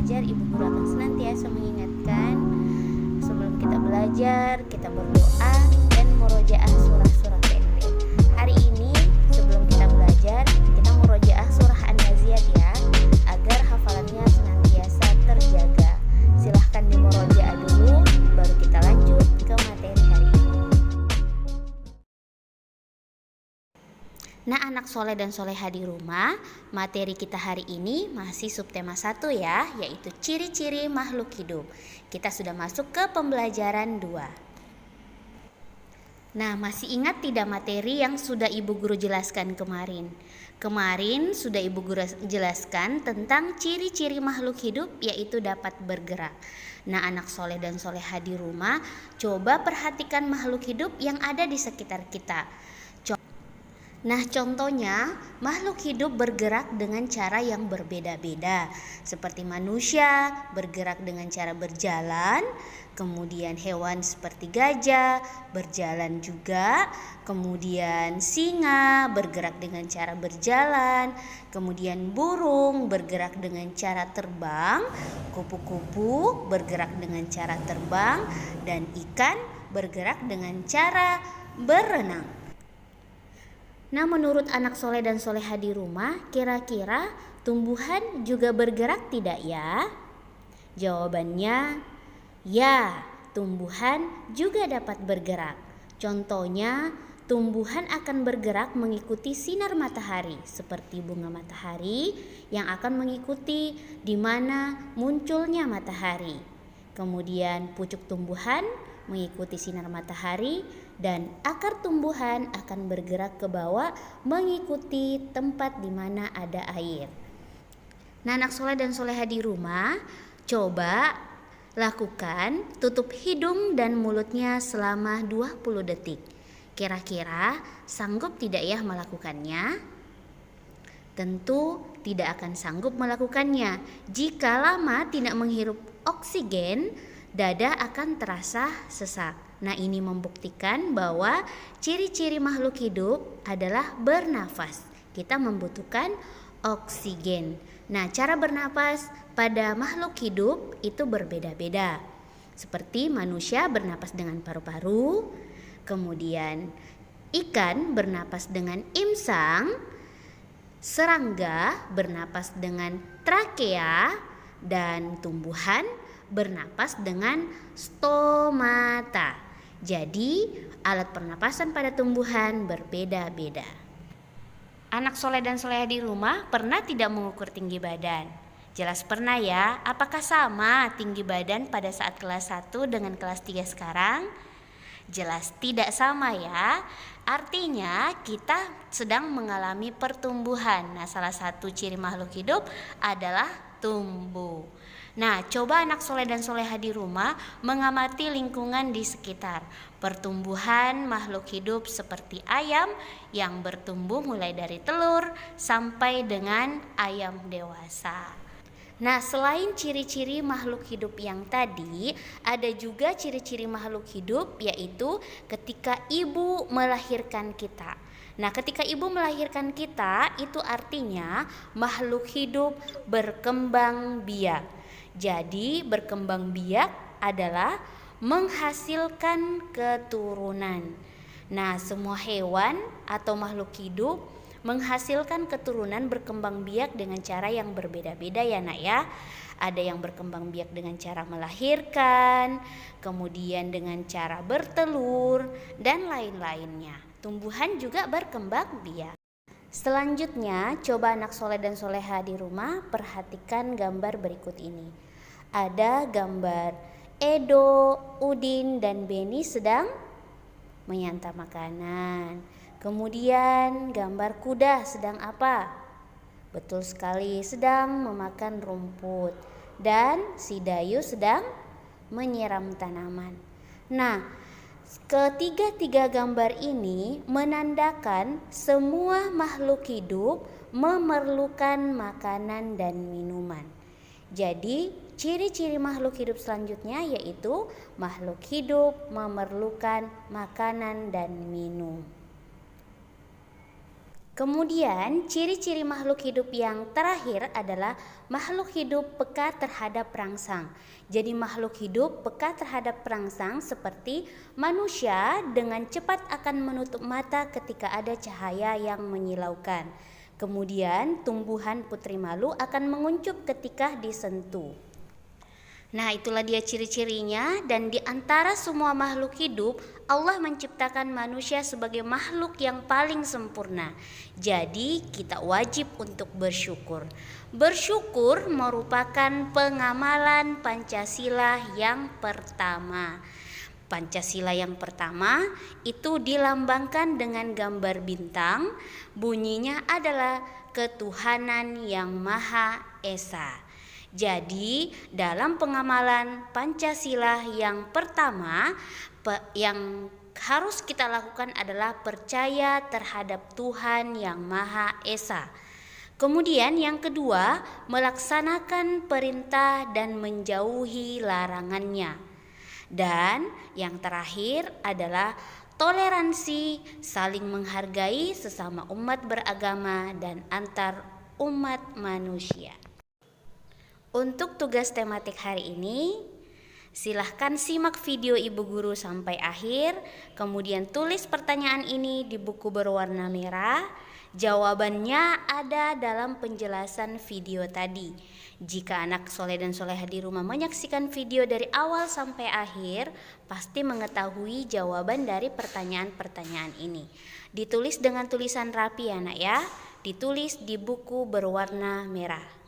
belajar, Ibu Guru akan senantiasa mengingatkan sebelum kita belajar, kita berdoa dan murojaah surah-surah pendek. Hari ini sebelum kita belajar, kita murojaah surah An-Naziat ya, agar hafalannya senantiasa terjaga. Silahkan dimurojaah dulu, baru kita lanjut ke materi hari ini. Nah, anak soleh dan soleha di rumah, materi kita hari ini masih subtema 1 ya, yaitu ciri-ciri makhluk hidup. Kita sudah masuk ke pembelajaran 2. Nah, masih ingat tidak materi yang sudah Ibu Guru jelaskan kemarin? Kemarin sudah Ibu Guru jelaskan tentang ciri-ciri makhluk hidup, yaitu dapat bergerak. Nah, anak soleh dan soleha di rumah, coba perhatikan makhluk hidup yang ada di sekitar kita. Nah, contohnya makhluk hidup bergerak dengan cara yang berbeda-beda. Seperti manusia bergerak dengan cara berjalan, kemudian hewan seperti gajah berjalan juga, kemudian singa bergerak dengan cara berjalan, kemudian burung bergerak dengan cara terbang, kupu-kupu bergerak dengan cara terbang, dan ikan bergerak dengan cara berenang. Nah, menurut anak soleh dan soleha di rumah, kira-kira tumbuhan juga bergerak tidak ya? Jawabannya, ya, tumbuhan juga dapat bergerak. Contohnya, tumbuhan akan bergerak mengikuti sinar matahari, seperti bunga matahari yang akan mengikuti di mana munculnya matahari. Kemudian pucuk tumbuhan mengikuti sinar matahari, dan akar tumbuhan akan bergerak ke bawah mengikuti tempat di mana ada air. Nah, anak soleh dan soleha di rumah, coba lakukan tutup hidung dan mulutnya selama 20 detik. Kira-kira sanggup tidak ya melakukannya? Tentu tidak akan sanggup melakukannya. Jika lama tidak menghirup oksigen, dada akan terasa sesak. Nah, ini membuktikan bahwa ciri-ciri makhluk hidup adalah bernafas. Kita membutuhkan oksigen. Nah, cara bernafas pada makhluk hidup itu berbeda-beda. Seperti manusia bernapas dengan paru-paru, kemudian ikan bernapas dengan insang, serangga bernapas dengan trakea, dan tumbuhan bernapas dengan stomata. Jadi, alat pernapasan pada tumbuhan berbeda-beda. Anak soleh dan soleha di rumah pernah tidak mengukur tinggi badan? Jelas pernah ya. Apakah sama tinggi badan pada saat kelas 1 dengan kelas 3 sekarang? Jelas tidak sama ya. Artinya kita sedang mengalami pertumbuhan. Nah, salah satu ciri makhluk hidup adalah tumbuh. Nah, coba anak soleh dan soleha di rumah mengamati lingkungan di sekitar. Pertumbuhan makhluk hidup seperti ayam yang bertumbuh mulai dari telur sampai dengan ayam dewasa. Nah, selain ciri-ciri makhluk hidup yang tadi, ada juga ciri-ciri makhluk hidup, yaitu ketika ibu melahirkan kita. Nah, ketika ibu melahirkan kita, itu artinya makhluk hidup berkembang biak. Jadi, berkembang biak adalah menghasilkan keturunan. Nah, semua hewan atau makhluk hidup menghasilkan keturunan berkembang biak dengan cara yang berbeda-beda ya nak ya. Ada yang berkembang biak dengan cara melahirkan, kemudian dengan cara bertelur, dan lain-lainnya. Tumbuhan juga berkembang biak. Selanjutnya, coba anak soleh dan soleha di rumah perhatikan gambar berikut ini. Ada gambar Edo, Udin, dan Beni sedang menyantap makanan. Kemudian gambar kuda sedang apa? Betul sekali, sedang memakan rumput. Dan si Dayu sedang menyiram tanaman. Nah, ketiga-tiga gambar ini menandakan semua makhluk hidup memerlukan makanan dan minuman. Jadi, ciri-ciri makhluk hidup selanjutnya yaitu makhluk hidup memerlukan makanan dan minum. Kemudian ciri-ciri makhluk hidup yang terakhir adalah makhluk hidup peka terhadap perangsang. Jadi makhluk hidup peka terhadap perangsang seperti manusia dengan cepat akan menutup mata ketika ada cahaya yang menyilaukan. Kemudian tumbuhan putri malu akan menguncup ketika disentuh. Nah, itulah dia ciri-cirinya, dan di antara semua makhluk hidup, Allah menciptakan manusia sebagai makhluk yang paling sempurna. Jadi, kita wajib untuk bersyukur. Bersyukur merupakan pengamalan Pancasila yang pertama. Pancasila yang pertama itu dilambangkan dengan gambar bintang, bunyinya adalah ketuhanan yang Maha Esa. Jadi, dalam pengamalan Pancasila yang pertama, yang harus kita lakukan adalah percaya terhadap Tuhan yang Maha Esa. Kemudian yang kedua, melaksanakan perintah dan menjauhi larangannya. Dan yang terakhir adalah toleransi, saling menghargai sesama umat beragama dan antar umat manusia. Untuk tugas tematik hari ini, silahkan simak video Ibu Guru sampai akhir, kemudian tulis pertanyaan ini di buku berwarna merah. Jawabannya ada dalam penjelasan video tadi. Jika anak soleh dan soleha di rumah menyaksikan video dari awal sampai akhir, pasti mengetahui jawaban dari pertanyaan-pertanyaan ini. Ditulis dengan tulisan rapi ya nak ya, ditulis di buku berwarna merah.